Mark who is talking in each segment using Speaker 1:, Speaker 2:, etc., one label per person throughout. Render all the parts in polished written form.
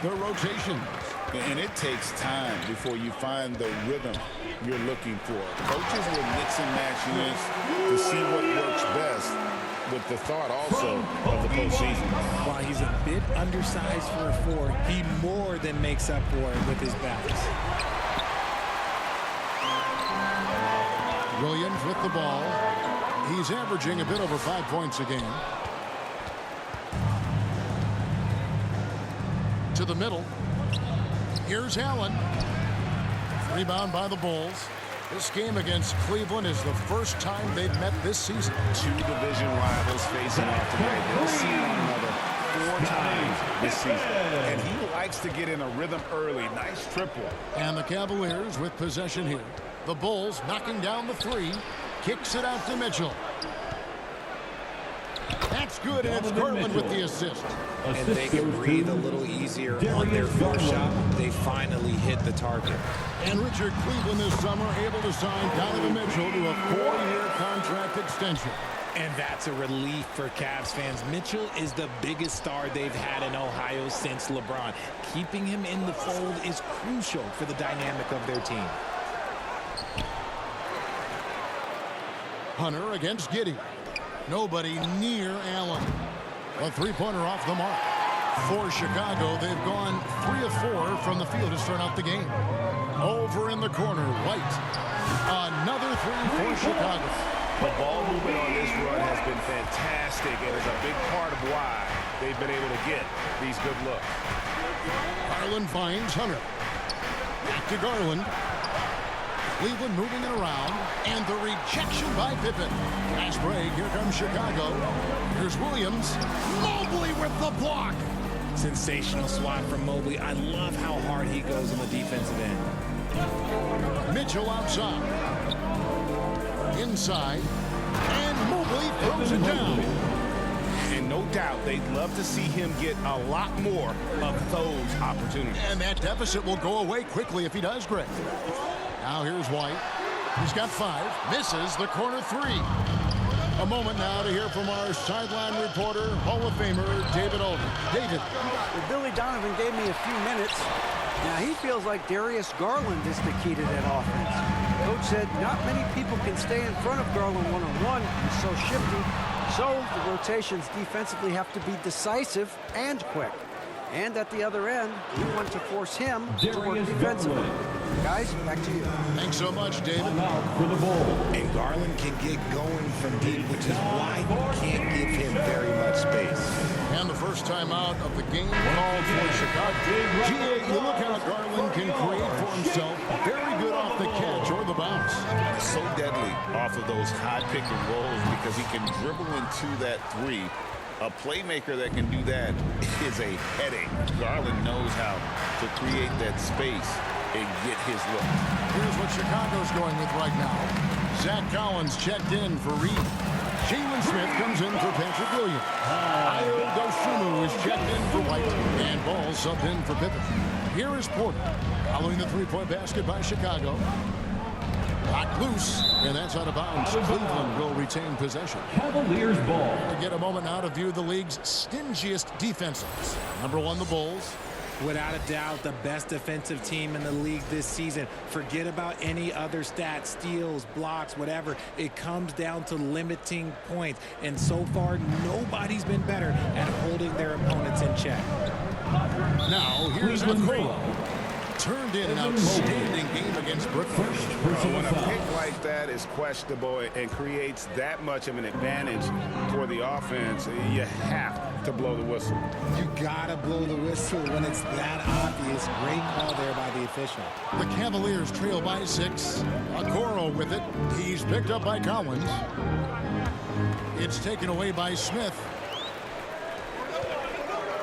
Speaker 1: the rotations.
Speaker 2: And it takes time before you find the rhythm you're looking for. Coaches will mix and match units to see what works best, with the thought also of the postseason.
Speaker 3: While he's a bit undersized for a 4, he more than makes up for it with his balance.
Speaker 1: Williams with the ball. He's averaging a bit over 5 points a game. To the middle. Here's Allen. Rebound by the Bulls. This game against Cleveland is the first time they've met this season.
Speaker 2: 2 division rivals facing off tonight. They'll see one another 4 times this season. And he likes to get in a rhythm early. Nice triple.
Speaker 1: And the Cavaliers with possession here. The Bulls knocking down the 3. Kicks it out to Mitchell. That's good, and it's Garland with the assist.
Speaker 3: And they can breathe a little easier on their first shot. They finally hit the target.
Speaker 1: And Richard, Cleveland this summer able to sign Donovan Mitchell to a 4-year contract extension.
Speaker 3: And that's a relief for Cavs fans. Mitchell is the biggest star they've had in Ohio since LeBron. Keeping him in the fold is crucial for the dynamic of their team.
Speaker 1: Hunter against Giddey. Nobody near Allen. A 3-pointer off the mark. For Chicago, they've gone 3 of 4 from the field to start out the game. Over in the corner, White. Another 3 for Chicago.
Speaker 2: The ball movement on this run has been fantastic and is a big part of why they've been able to get these good looks.
Speaker 1: Garland finds Hunter. Back to Garland. Cleveland moving it around, and the rejection by Pippen. Fast break, here comes Chicago. Here's Williams. Mobley with the block.
Speaker 3: Sensational swat from Mobley. I love how hard he goes on the defensive end.
Speaker 1: Mitchell outside. Inside. And Mobley throws it down.
Speaker 2: And no doubt they'd love to see him get a lot more of those opportunities.
Speaker 1: And that deficit will go away quickly if he does, Greg. Now here's White. He's got 5. Misses the corner 3. A moment now to hear from our sideline reporter, Hall of Famer David Aldridge. David.
Speaker 4: Well, Billy Donovan gave me a few minutes. Now he feels like Darius Garland is the key to that offense. Coach said not many people can stay in front of Garland one-on-one. He's so shifty. So the rotations defensively have to be decisive and quick. And at the other end, we want to force him to work defensively. Guys, back to you.
Speaker 1: Thanks so much, David.
Speaker 5: For the Bulls.
Speaker 3: And Garland can get going from deep, which is why you can't give him very much space.
Speaker 1: And the first time out of the game called for Chicago. G.A., you look how Garland can create for himself. Very good off the catch or the bounce.
Speaker 2: So deadly off of those high pick and rolls because he can dribble into that 3. A playmaker that can do that is a headache. Garland knows how to create that space and get his look.
Speaker 1: Here's what Chicago's going with right now. Zach Collins checked in for Reed. Jalen Smith comes in for Patrick Williams. Ayo Dosunmu is checked in for White. And Ball subbed in for Pippen. Here is Porter. Following the 3-point basket by Chicago. Locked loose, and that's out of bounds. Cleveland will retain possession.
Speaker 5: Cavaliers ball.
Speaker 1: We get a moment now to view the league's stingiest defenses. Number 1, the Bulls.
Speaker 3: Without a doubt, the best defensive team in the league this season. Forget about any other stats, steals, blocks, whatever. It comes down to limiting points. And so far, nobody's been better at holding their opponents in check.
Speaker 1: Now, here's Okoro. Turned in an outstanding game against Brooklyn.
Speaker 2: When a pick like that is questionable and creates that much of an advantage for the offense, you have to blow the whistle.
Speaker 3: You gotta blow the whistle when it's that obvious. Great call there by the official.
Speaker 1: The Cavaliers trail by 6. Okoro with it. He's picked up by Collins. It's taken away by Smith.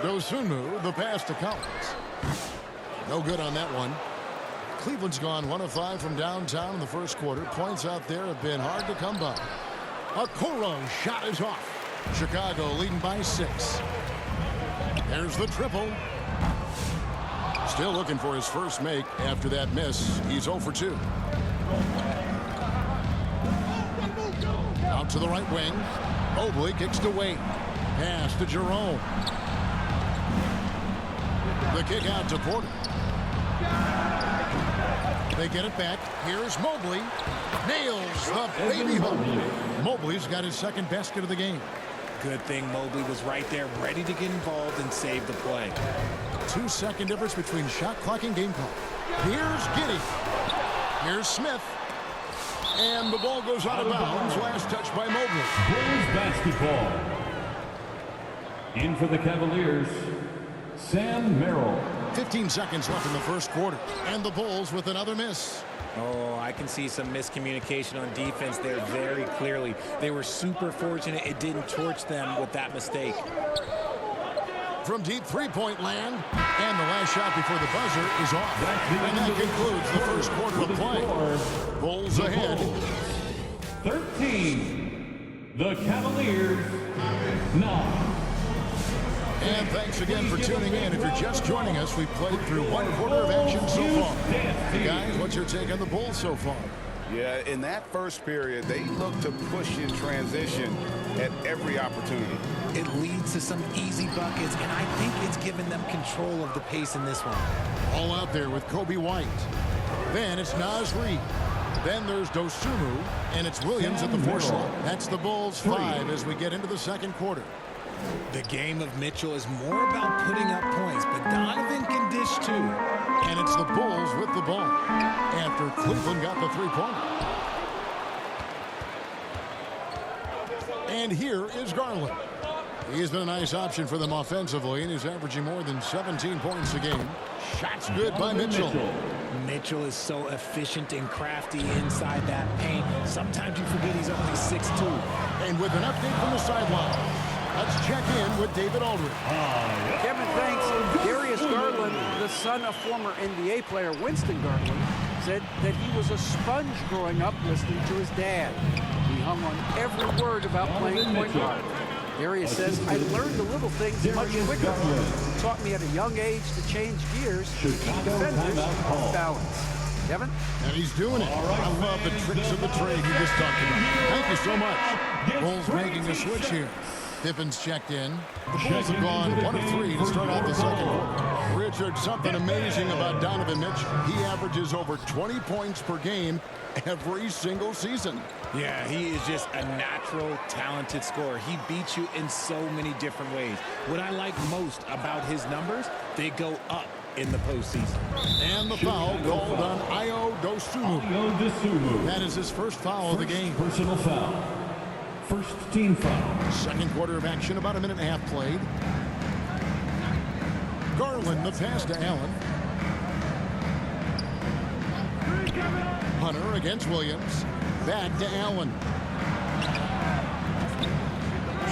Speaker 1: Dosunmu, the pass to Collins. No good on that one. Cleveland's gone 1 of 5 from downtown in the first quarter. Points out there have been hard to come by. Okoro shot is off. Chicago leading by 6. There's the triple. Still looking for his first make after that miss. He's 0 for 2. Out to the right wing. Mobley kicks to Wade. Pass to Jerome. The kick out to Porter. They get it back. Here's Mobley. Nails the baby hook. Mobley's got his second basket of the game.
Speaker 3: Good thing Mobley was right there, ready to get involved and save the play.
Speaker 1: 2-second difference between shot clock and game clock. Here's Giddey. Here's Smith. And the ball goes out of bounds. Last touch by Mobley.
Speaker 5: Bulls basketball. In for the Cavaliers, Sam Merrill.
Speaker 1: 15 seconds left in the first quarter. And the Bulls with another miss.
Speaker 3: Oh, I can see some miscommunication on defense there very clearly. They were super fortunate it didn't torch them with that mistake.
Speaker 1: From deep three-point land. And the last shot before the buzzer is off. And that concludes the first quarter of play. Bulls ahead.
Speaker 5: 13. The Cavaliers, 9.
Speaker 1: And thanks again for tuning in. If you're just joining us, we've played through one quarter of action so far. Guys, what's your take on the Bulls so far?
Speaker 2: Yeah, in that first period, they looked to push in transition at every opportunity.
Speaker 3: It leads to some easy buckets, and I think it's given them control of the pace in this one.
Speaker 1: All out there with Kobe White. Then it's Naz Reid. Then there's Dosunmu, and it's Williams at the 4 slot. That's the Bulls 5 as we get into the second quarter.
Speaker 3: The game of Mitchell is more about putting up points, but Donovan can dish too.
Speaker 1: And it's the Bulls with the ball after Cleveland got the three-pointer. And here is Garland. He's been a nice option for them offensively, and he's averaging more than 17 points a game. Shots good by Mitchell.
Speaker 3: Mitchell is so efficient and crafty inside that paint. Sometimes you forget he's only 6'2".
Speaker 1: And with an update from the sideline, let's check in with David Aldridge.
Speaker 4: Kevin, thanks. Darius Garland, the son of former NBA player Winston Garland, said that he was a sponge growing up listening to his dad. He hung on every word about playing point guard. Darius says, I learned the little things much quicker. It taught me at a young age to change gears to keep defenders off balance. Kevin?
Speaker 1: And he's doing it. I love the tricks of the trade you just talked about. Thank you so much. Bulls making a switch here. Pippin's checked in. The Bulls have gone 1 of 3 to start off the second quarter. Richard, something amazing about Donovan Mitchell. He averages over 20 points per game every single season.
Speaker 3: Yeah, he is just a natural, talented scorer. He beats you in so many different ways. What I like most about his numbers, they go up in the postseason.
Speaker 1: And the foul called on Ayo Dosunmu. That is his first foul of the game.
Speaker 5: Personal foul. First team foul.
Speaker 1: Second quarter of action, about a minute and a half played. Garland, the pass to Allen. Hunter against Williams. Back to Allen.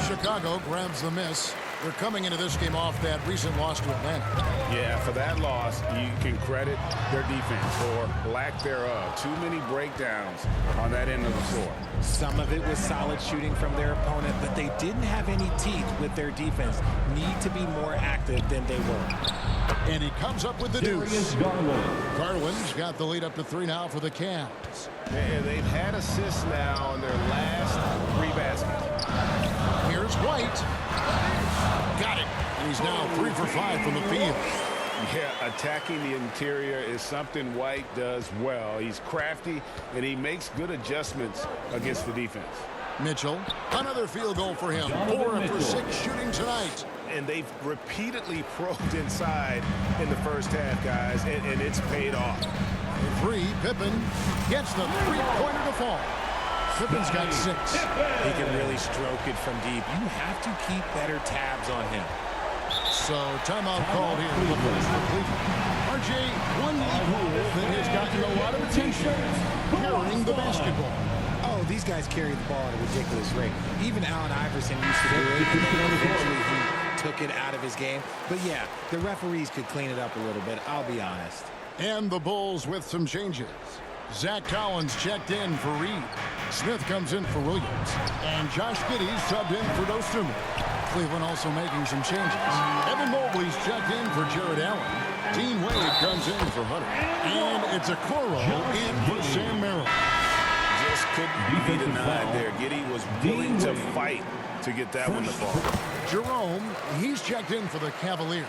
Speaker 1: Chicago grabs the miss. They're coming into this game off that recent loss to Atlanta.
Speaker 2: Yeah, for that loss, you can credit their defense or lack thereof. Too many breakdowns on that end of the floor.
Speaker 3: Some of it was solid shooting from their opponent, but they didn't have any teeth with their defense. Need to be more active than they were.
Speaker 1: And he comes up with the deuce.
Speaker 5: Garland.
Speaker 1: Garland's got the lead up to 3 now for the Cavs.
Speaker 2: And they've had assists now on their last 3 baskets.
Speaker 1: Here's White. Got it. And he's now 3 for 5 from the field.
Speaker 2: Yeah, attacking the interior is something White does well. He's crafty, and he makes good adjustments against the defense.
Speaker 1: Mitchell, another field goal for him. 4 after 6 shooting tonight.
Speaker 2: And they've repeatedly probed inside in the first half, guys, and it's paid off.
Speaker 1: 3, Pippen gets the three-pointer to fall. Pippin's got 6.
Speaker 3: He can really stroke it from deep. You have to keep better tabs on him.
Speaker 1: So timeout called here for Cleveland. RJ, one lead rule that has gotten a lot of attention. Carrying the basketball.
Speaker 3: Oh, these guys carry the ball at a ridiculous rate. Even Allen Iverson used to do it. Eventually he took it out of his game. But yeah, the referees could clean it up a little bit, I'll be honest.
Speaker 1: And the Bulls with some changes. Zach Collins checked in for Reed. Smith comes in for Williams. And Josh Giddey subbed in for Dosunmu. Cleveland also making some changes. Evan Mobley's checked in for Jared Allen. Dean Wade comes in for Hunter. And it's a Okoro in for Sam Merrill.
Speaker 2: Just couldn't be denied there. Giddey was willing to fight to get that one to fall.
Speaker 1: Jerome, he's checked in for the Cavaliers.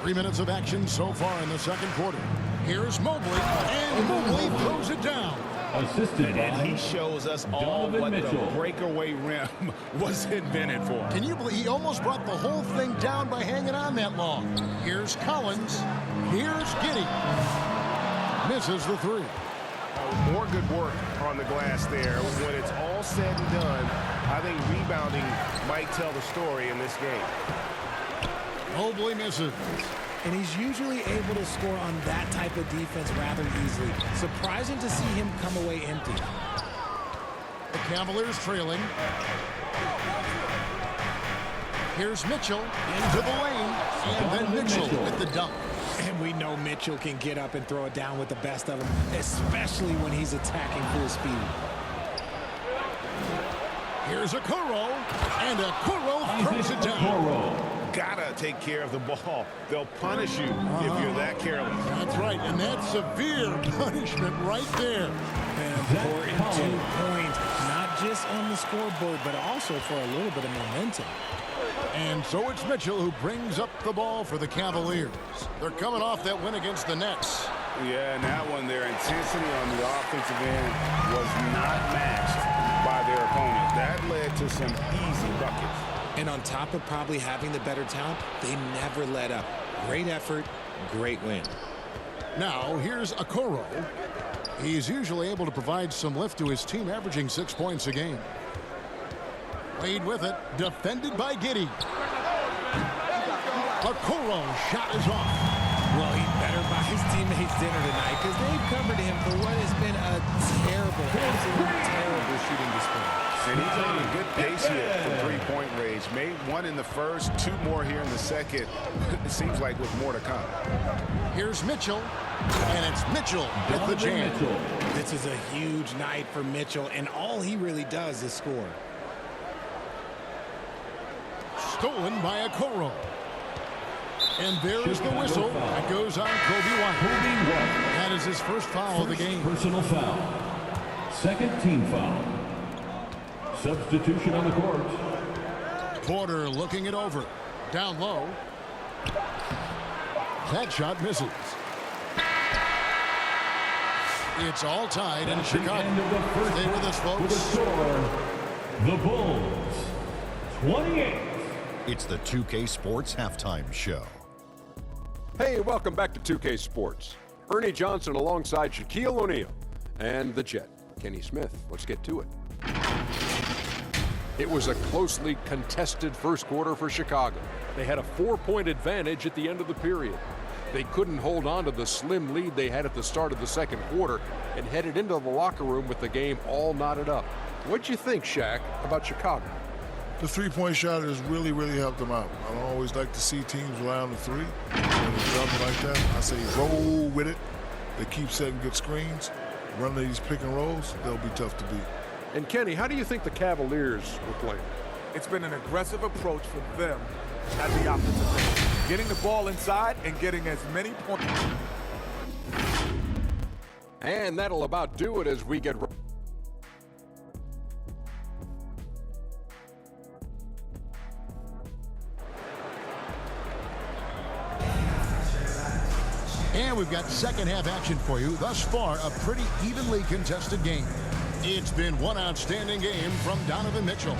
Speaker 1: 3 minutes of action so far in the second quarter. Here's Mobley, and Mobley throws it down.
Speaker 5: Assisted
Speaker 2: And
Speaker 5: by
Speaker 2: he shows us all
Speaker 5: Donovan
Speaker 2: what
Speaker 5: Mitchell.
Speaker 2: the breakaway rim was invented for.
Speaker 1: Can you believe he almost brought the whole thing down by hanging on that long? Here's Collins. Here's Giddey. Misses the three.
Speaker 6: More good work on the glass there. When it's all said and done, I think rebounding might tell the story in this game.
Speaker 1: Mobley misses.
Speaker 3: And he's usually able to score on that type of defense rather easily. Surprising to see him come away empty.
Speaker 1: The Cavaliers trailing. Here's Mitchell into the lane. And then Mitchell with the dunk.
Speaker 3: And we know Mitchell can get up and throw it down with the best of them, especially when he's attacking full speed.
Speaker 1: Here's Okoro. And Okoro throws it down.
Speaker 2: Gotta take care of the ball. They'll punish you if you're that careless.
Speaker 1: That's right, and that's severe punishment right there.
Speaker 3: An important 2 points, not just on the scoreboard, but also for a little bit of momentum.
Speaker 1: And so it's Mitchell who brings up the ball for the Cavaliers. They're coming off that win against the Nets.
Speaker 2: Yeah, and that one, their intensity on the offensive end was not matched by their opponent. That led to some easy buckets.
Speaker 3: And on top of probably having the better talent, they never let up. Great effort, great win.
Speaker 1: Now, here's Okoro. He's usually able to provide some lift to his team, averaging 6 points a game. Lead with it, defended by Giddey. Okoro shot is off.
Speaker 3: Well, he better buy his teammates dinner tonight because they've covered him for what has been a terrible, absolutely terrible shooting display.
Speaker 2: And he's on a good pace here from three-point range. Made one in the first, 2 more here in the second. It seems like with more to come.
Speaker 1: Here's Mitchell, and it's Mitchell with the jam.
Speaker 3: This is a huge night for Mitchell, and all he really does is score.
Speaker 1: Stolen by Okoro. And there is the whistle. That goes on Kobe White. That is his first foul of the game.
Speaker 5: Personal foul. Second team foul. Substitution on the court.
Speaker 1: Porter looking it over. Down low. That shot misses. It's all tied in Chicago. Stay with us,
Speaker 5: With the
Speaker 1: folks.
Speaker 5: score, the Bulls 28.
Speaker 7: It's the 2K Sports Halftime Show.
Speaker 8: Hey, welcome back to 2K Sports. Ernie Johnson alongside Shaquille O'Neal and the Jet, Kenny Smith. Let's get to it. It was a closely contested first quarter for Chicago. They had a 4-point advantage at the end of the period. They couldn't hold on to the slim lead they had at the start of the second quarter and headed into the locker room with the game all knotted up. What'd you think, Shaq, about Chicago?
Speaker 9: The three-point shot has really, really helped them out. I don't always like to see teams around the three. When it's jumping like that, I say roll with it. They keep setting good screens. Running these pick and rolls, they'll be tough to beat.
Speaker 8: And Kenny, how do you think the Cavaliers were playing?
Speaker 10: It's been an aggressive approach for them at the offensive end. Getting the ball inside and getting as many points.
Speaker 8: And that'll about do it as we get...
Speaker 1: And we've got second half action for you. Thus far, a pretty evenly contested game. It's been one outstanding game from Donovan Mitchell.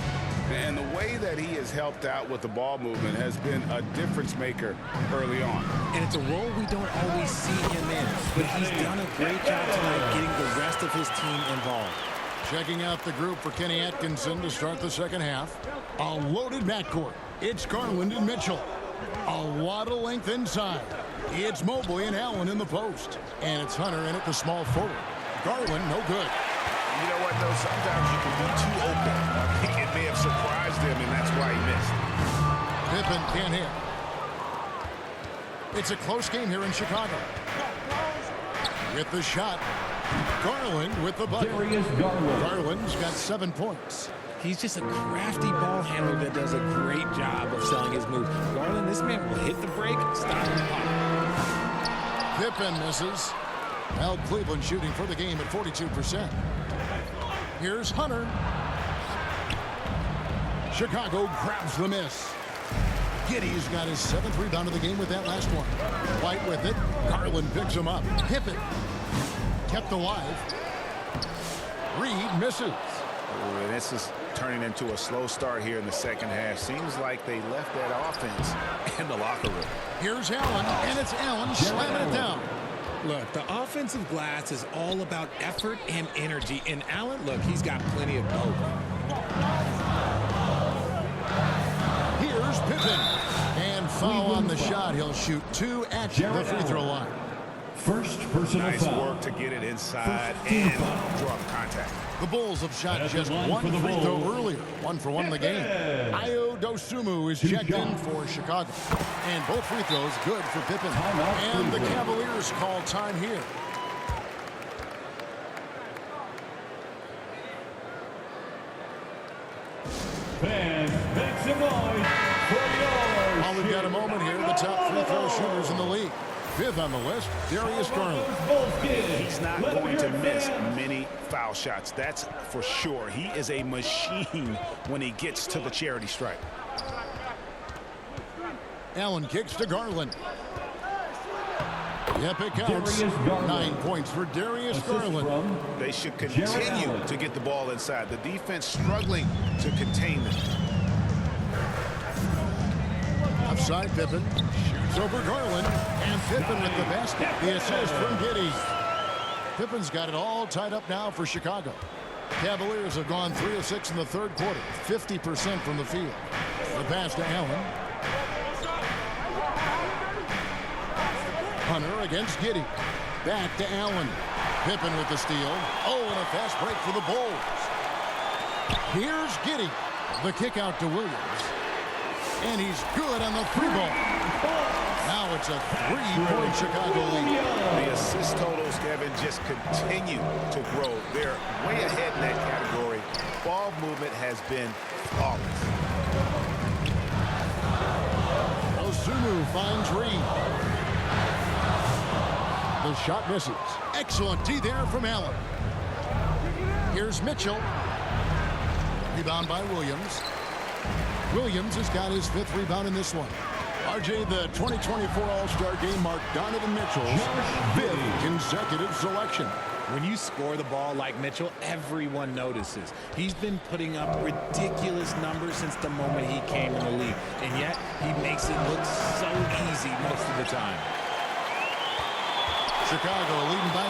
Speaker 2: And the way that he has helped out with the ball movement has been a difference maker early on.
Speaker 3: And it's a role we don't always see him in, but he's done a great job tonight getting the rest of his team involved.
Speaker 1: Checking out the group for Kenny Atkinson to start the second half. A loaded backcourt. It's Garland and Mitchell. A lot of length inside. It's Mobley and Allen in the post. And it's Hunter in at the small forward. Garland, no good.
Speaker 2: You know what, though? Sometimes you can be too open. I think it may have surprised him, and that's why he missed.
Speaker 1: Pippen can't hit. It's a close game here in Chicago. With the shot. Garland with the bucket.
Speaker 5: Darius Garland.
Speaker 1: Garland's got 7 points.
Speaker 3: He's just a crafty ball handler that does a great job of selling his moves. Garland, this man will hit the break, stop the pop.
Speaker 1: Pippen misses. Well, Cleveland shooting for the game at 42%. Here's Hunter. Chicago grabs the miss. Giddey's got his 7th rebound of the game with that last one. White with it. Garland picks him up. Pippen kept alive. Reed misses.
Speaker 2: Ooh, this is turning into a slow start here in the second half. Seems like they left that offense in the locker room.
Speaker 1: Here's Allen, and it's Allen slamming it down.
Speaker 3: Look, the offensive glass is all about effort and energy. And Allen, look, he's got plenty of both.
Speaker 1: Here's Pippen. And foul on the shot. He'll shoot 2 at the free throw line.
Speaker 5: First personal
Speaker 2: Nice
Speaker 5: foul.
Speaker 2: work to get it inside and draw the contact.
Speaker 1: The Bulls have shot
Speaker 5: At the
Speaker 1: just
Speaker 5: line
Speaker 1: one
Speaker 5: for the
Speaker 1: free throw
Speaker 5: Bulls.
Speaker 1: earlier. 1 for 1 in the game. Ayo Dosunmu is checked in for Chicago. And both free throws good for Pippen.
Speaker 5: Timeout,
Speaker 1: And the
Speaker 5: free throw.
Speaker 1: Cavaliers call time here.
Speaker 5: Fans, make some noise for yours.
Speaker 1: While we've got a moment here, the top free throw shooters in the league. 5th on the list, Darius Garland.
Speaker 2: He's not going to miss many foul shots. That's for sure. He is a machine when he gets to the charity stripe.
Speaker 1: Allen kicks to Garland. Yep, it counts.
Speaker 5: Darius Garland.
Speaker 1: 9 points for Darius
Speaker 5: Assist
Speaker 1: Garland.
Speaker 5: from
Speaker 2: They should
Speaker 5: Jared
Speaker 2: continue
Speaker 5: Allen.
Speaker 2: to get the ball inside. The defense struggling to contain them.
Speaker 1: Outside Pippen. Shoots over Garland. And Pippen with the basket. The assist from Giddey. Pippen's got it all tied up now for Chicago. Cavaliers have gone 3 of 6 in the third quarter. 50% from the field. The pass to Allen. Hunter against Giddey. Back to Allen. Pippen with the steal. Oh, and a fast break for the Bulls. Here's Giddey. The kick out to Williams. And he's good on the 3-ball. Now it's a 3-point Chicago lead.
Speaker 2: The assist totals, Kevin, just continue to grow. They're way ahead in that category. Ball movement has been flawless.
Speaker 1: Dosunmu finds Reed. The shot misses. Excellent D there from Allen. Here's Mitchell. Rebound by Williams. Williams has got his 5th rebound in this one. RJ, the 2024 All-Star game marked Donovan Mitchell's 5th consecutive selection.
Speaker 3: When you score the ball like Mitchell, everyone notices. He's been putting up ridiculous numbers since the moment he came in the league. And yet, he makes it look so easy most of the time.
Speaker 1: Chicago leading by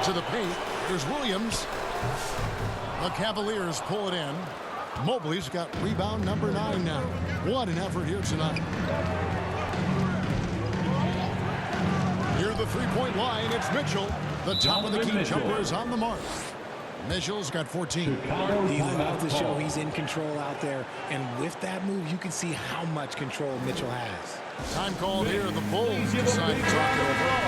Speaker 1: 5. To the paint. There's Williams. The Cavaliers pull it in. Mobley's got rebound number 9 now. What an effort here tonight. Near the 3-point line, it's Mitchell. The top of the key jumper is on the mark. Mitchell's got 14.
Speaker 3: He loves to show he's in control out there. And with that move, you can see how much control Mitchell has.
Speaker 1: Time called here. The Bulls decide to talk it over.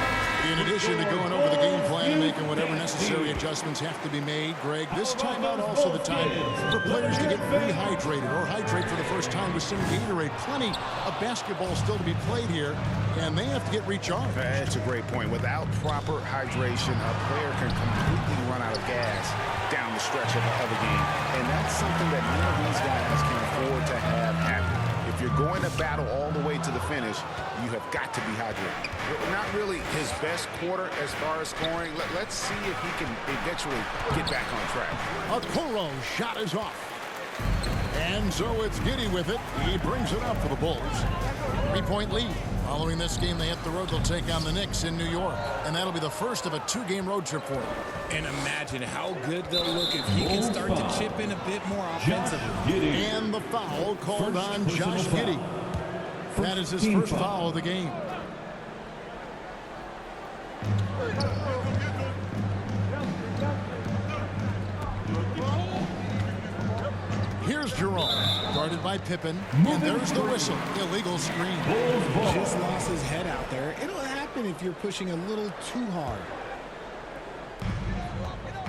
Speaker 1: In addition to going over the game plan and making whatever necessary adjustments have to be made, Greg, this timeout also the time for players to get rehydrated or hydrate for the first time with some Gatorade. Plenty of basketball still to be played here, and they have to get recharged.
Speaker 2: That's a great point. Without proper hydration, a player can completely run out of gas down the stretch of a game. And that's something that none of these guys can afford to have happen. If you're going to battle all the way to the finish, you have got to be hydrated. Not really his best quarter as far as scoring. Let's see if he can eventually get back on track.
Speaker 1: Okoro shot is off. And so it's Giddey with it. He brings it up for the Bulls. 3-point lead. Following this game, they hit the road. They'll take on the Knicks in New York. And that'll be the first of a 2-game road trip for them.
Speaker 3: And imagine how good they'll look if he can start to chip in a bit more offensively.
Speaker 1: And the foul called on Josh Giddey. That is his first foul of the game. Here's Jerome, guarded by Pippen, and there's the whistle. Illegal screen.
Speaker 3: Just lost his head out there. It'll happen if you're pushing a little too hard.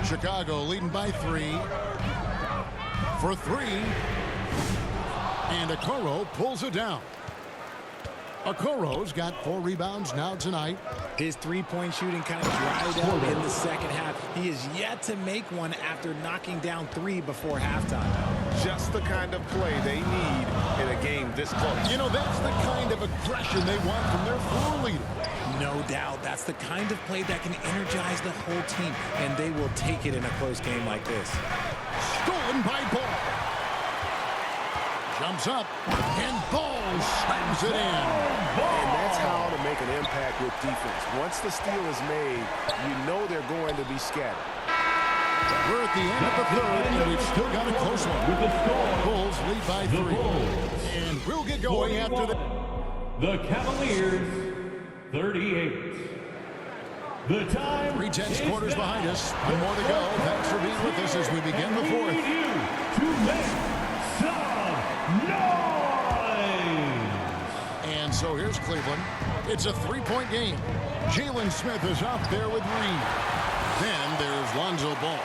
Speaker 1: Chicago leading by 3. For 3. And Okoro pulls it down. Okoro's got 4 rebounds now tonight.
Speaker 3: His three-point shooting kind of dried up in the second half. He is yet to make one after knocking down 3 before halftime.
Speaker 2: Just the kind of play they need in a game this close.
Speaker 1: You know, that's the kind of aggression they want from their floor leader.
Speaker 3: No doubt. That's the kind of play that can energize the whole team, and they will take it in a close game like this.
Speaker 1: Stolen by Ball. Jumps up, and Ball slams it in.
Speaker 6: And that's how to make an impact with defense. Once the steal is made, you know they're going to be scattered.
Speaker 1: We're at the end of the third, and we've still got a close one.
Speaker 5: With the score,
Speaker 1: Bulls lead by 3. And we'll get going after
Speaker 5: the Cavaliers, 38. The time
Speaker 1: 3:10 quarters behind us. 1 more to go. Thanks for being with us as we begin the fourth.
Speaker 5: need you to make some noise.
Speaker 1: And so here's Cleveland. It's a 3-point game. Jalen Smith is out there with Reed. Then there's Lonzo Ball.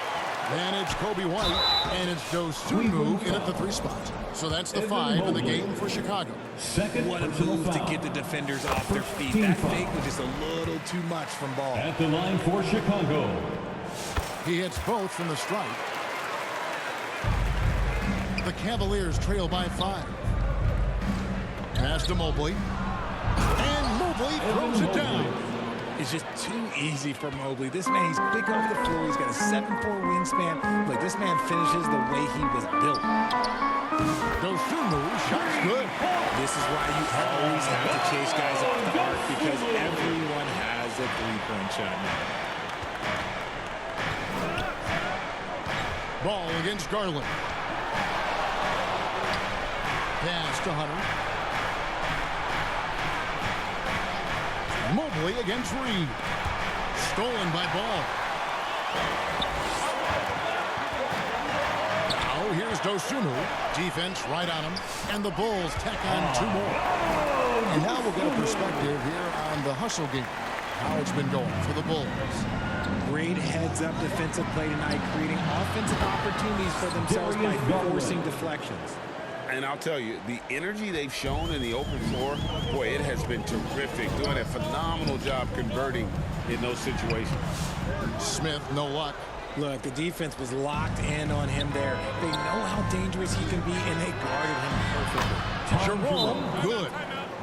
Speaker 1: Then it's Kobe White, and it's Dosunmu in at the 3 spot. So that's the 5 in the game for Chicago.
Speaker 3: What a move to get the defenders off their feet. That fake was just a little too much from Ball.
Speaker 5: At the line for Chicago.
Speaker 1: He hits both from the stripe. The Cavaliers trail by 5. Pass to Mobley. And Mobley throws it down.
Speaker 3: It's just too easy for Mobley. This man, he's quick over the floor. He's got a 7'4" wingspan. Look, this man finishes the way he was built.
Speaker 1: Dosunmu, shot's good.
Speaker 3: This is why you always have to chase guys off the arc, because everyone has a three-point shot now.
Speaker 1: Ball against Garland. Pass to Hunter. Mobley against Reed. Stolen by Ball. Now here's Dosunmu. Defense right on him. And the Bulls tack on 2 more. And now we'll get a perspective here on the hustle game. How it's been going for the Bulls.
Speaker 3: Great heads-up defensive play tonight, creating offensive opportunities for themselves by forcing deflections.
Speaker 2: And I'll tell you, the energy they've shown in the open floor, boy, it has been terrific. Doing a phenomenal job converting in those situations.
Speaker 1: Smith, no luck.
Speaker 3: Look, the defense was locked in on him there. They know how dangerous he can be, and they guarded him perfectly.
Speaker 1: Jerome, good.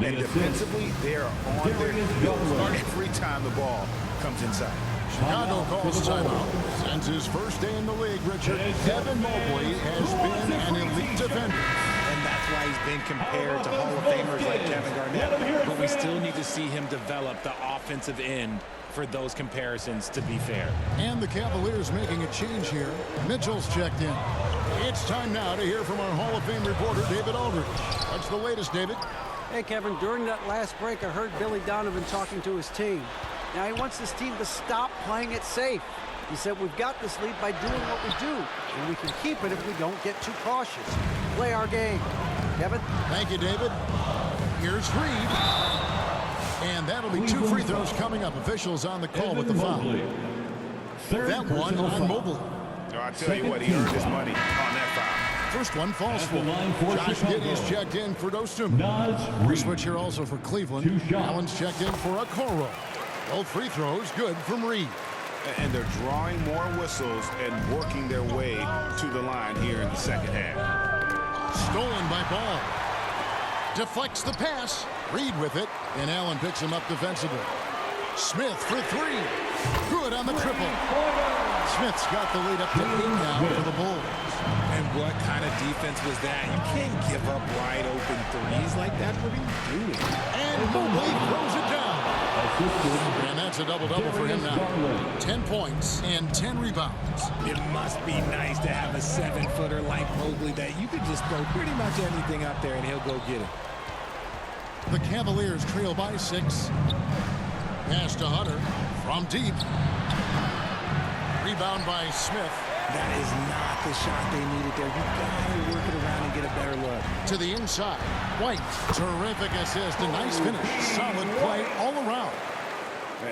Speaker 6: And defensively, they're on their heels every time the ball comes inside.
Speaker 1: Chicago calls timeout. Since his first day in the league, Richard, Evan Mobley has been an elite defender.
Speaker 3: And that's why he's been compared to Hall of Famers like Kevin Garnett. But we still need to see him develop the offensive end for those comparisons to be fair.
Speaker 1: And the Cavaliers making a change here. Mitchell's checked in. It's time now to hear from our Hall of Fame reporter, David Aldridge. What's the latest, David?
Speaker 4: Hey, Kevin, during that last break, I heard Billy Donovan talking to his team. Now, he wants his team to stop playing it safe. He said, we've got this lead by doing what we do, and we can keep it if we don't get too cautious. Play our game. Kevin?
Speaker 1: Thank you, David. Here's Reed. And that'll be 2 free throws coming up. Officials on the call with the foul. That one on Mobley.
Speaker 6: I'll tell you what, he earned his money on that foul.
Speaker 1: First one falls for Josh Giddey's checked in for Dosunmu. We switch here also for Cleveland. Allen's checked in for Okoro. Both free throws good from Reed.
Speaker 6: And they're drawing more whistles and working their way to the line here in the second half.
Speaker 1: Stolen by Ball. Deflects the pass. Reed with it. And Allen picks him up defensively. Smith for 3. Good on the triple. Smith's got the lead up to 8 now for the Bulls.
Speaker 3: And what kind of defense was that? You can't give up wide open threes like that. What are you doing?
Speaker 1: And Mobley throws it down. And that's a double-double for him now. 10 points and 10 rebounds.
Speaker 3: It must be nice to have a 7-footer like Mobley that you could just throw pretty much anything up there and he'll go get it.
Speaker 1: The Cavaliers trail by 6. Pass to Hunter from deep. Rebound by Smith.
Speaker 3: That is not the shot they needed there. You gotta work it around and get a better look.
Speaker 1: To the inside. White. Terrific assist. A nice finish. Solid play all around.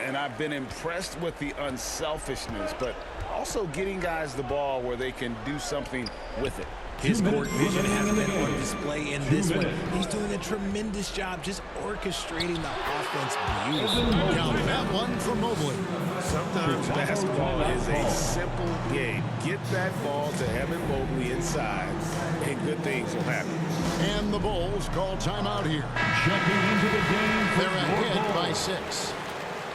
Speaker 2: And I've been impressed with the unselfishness, but also getting guys the ball where they can do something with it.
Speaker 3: His
Speaker 5: 2
Speaker 3: court
Speaker 5: minutes
Speaker 3: vision has
Speaker 5: remaining in the
Speaker 3: been on
Speaker 5: game.
Speaker 3: display in
Speaker 5: 2
Speaker 3: this one.
Speaker 5: minutes.
Speaker 3: He's doing a tremendous job just orchestrating the offense beautifully.
Speaker 1: Count that one for Mobley.
Speaker 6: Sometimes basketball is a simple game. Get that ball to Evan Mobley inside, and good things will happen.
Speaker 1: And the Bulls call timeout here.
Speaker 5: Checking into the game for
Speaker 1: They're ahead
Speaker 5: your
Speaker 1: by
Speaker 5: Bulls,
Speaker 1: 6.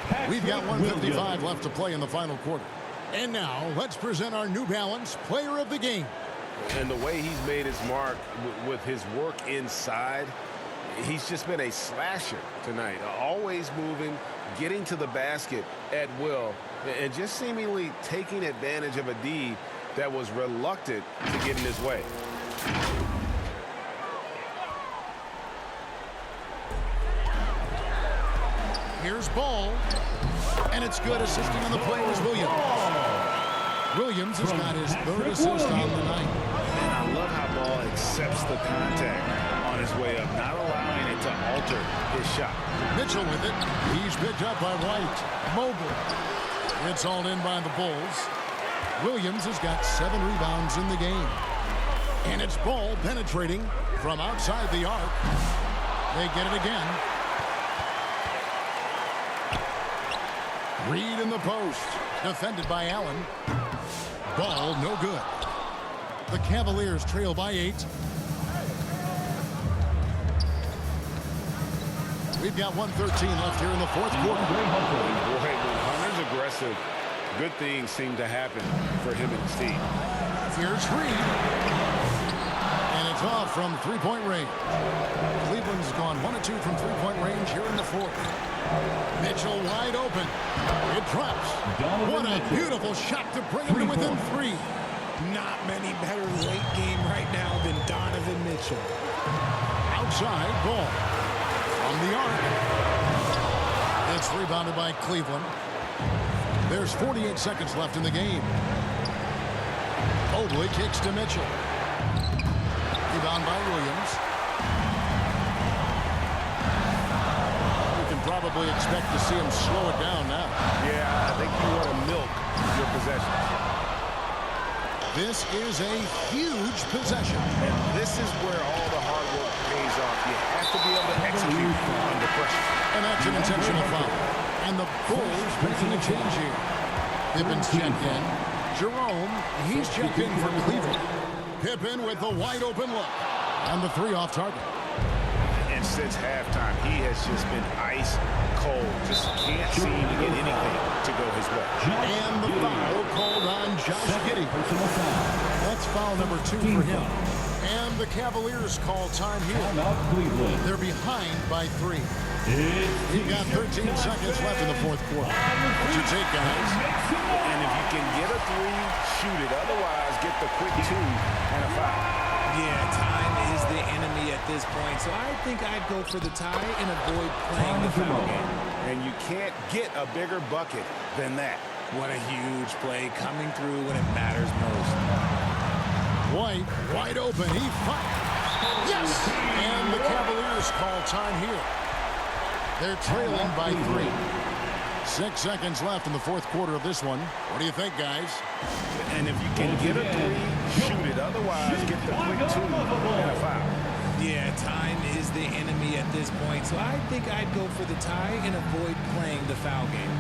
Speaker 5: Patrick
Speaker 1: We've got 1:55
Speaker 5: Williams.
Speaker 1: left to play in the final quarter. And now let's present our New Balance Player of the Game.
Speaker 6: And the way he's made his mark with his work inside, he's just been a slasher tonight. Always moving, getting to the basket at will, and just seemingly taking advantage of a D that was reluctant to get in his way.
Speaker 1: Here's Ball. And it's good. Assisting on the play was Williams. Williams has got his third assist on the night.
Speaker 6: And I love how Ball accepts the contact on his way up, not allowing it to alter his shot.
Speaker 1: Mitchell with it. He's picked up by White. Mobley. It's all in by the Bulls. Williams has got 7 rebounds in the game. And it's Ball penetrating from outside the arc. They get it again. Reed in the post. Defended by Allen. Ball no good. The Cavaliers trail by 8. We've got 1:13 left here in the fourth quarter.
Speaker 6: Boy, when Hunter's aggressive, good things seem to happen for him and his team.
Speaker 1: Here's Reed. And it's off from three-point range. Cleveland's gone 1 of 2 from three-point range here in the fourth. Mitchell wide open. It drops. What a beautiful shot to bring him to within 3.
Speaker 3: Not many better late game right now than Donovan Mitchell.
Speaker 1: Outside Ball. From the arc. It's rebounded by Cleveland. There's 48 seconds left in the game. Mobley kicks to Mitchell. Rebound by Williams. You can probably expect to see him slow it down now.
Speaker 6: Yeah, I think you want to milk your possessions.
Speaker 1: This is a huge possession.
Speaker 6: And this is where all the hard work pays off. You have to be able to execute under pressure.
Speaker 1: And that's an intentional foul. And the Bulls making a change here. Pippin's checked in. Jerome, he's checked in for Cleveland. Pippen with the wide open look. And the 3 off target.
Speaker 6: And since halftime, he has just been ice cold. Just can't seem to get anything to go his way.
Speaker 1: And the foul called on Josh Giddey. That's foul number 2 for him. And the Cavaliers call time here. They're behind by 3. We've got 13 seconds left in the fourth quarter. What's your take, guys?
Speaker 6: And if you can get a 3, shoot it. Otherwise, get the quick 2 and a foul.
Speaker 3: Yeah, time is the enemy at this point, so I think I'd go for the tie and avoid playing the foul game.
Speaker 6: And you can't get a bigger bucket than that.
Speaker 3: What a huge play coming through when it matters most.
Speaker 1: White, wide open, he fires. Yes! And the Cavaliers call time here. They're trailing by 3. 6 seconds left in the fourth quarter of this one. What do you think, guys?
Speaker 6: And if you can get a 3, shoot it. Otherwise, get the quick 2 and a foul.
Speaker 3: Yeah, time is the enemy at this point, so I think I'd go for the tie and avoid playing the foul game.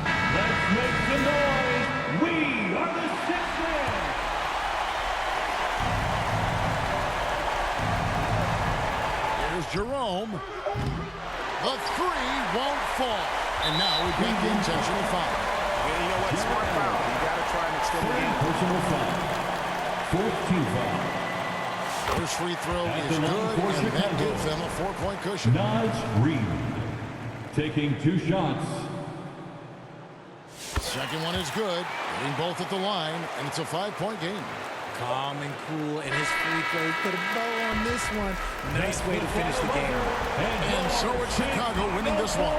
Speaker 5: Let's make some noise. We are the Sixers.
Speaker 1: Here's Jerome. The 3 won't fall. And now we've got the intentional foul.
Speaker 6: And you know what? Smart foul. You got to try and extend the game.
Speaker 5: Personal foul. Fourth team foul.
Speaker 1: First free throw
Speaker 5: At
Speaker 1: is
Speaker 5: the line
Speaker 1: good,
Speaker 5: for
Speaker 1: and that
Speaker 5: Chicago.
Speaker 1: gives them a 4-point cushion.
Speaker 5: Naj Reed taking 2 shots.
Speaker 1: Second one is good. Hitting both at the line, and it's a 5-point game.
Speaker 3: Calm and cool, and his free throw put a bow on this one. Nice way to finish the game.
Speaker 1: And so it's Chicago winning this one.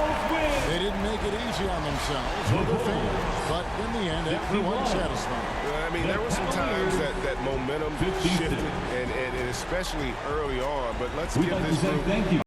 Speaker 1: They didn't make it easy on themselves or their fans, but in the end, everyone's satisfied.
Speaker 6: I mean, there were some times that momentum shifted, and especially early on. But let's give this group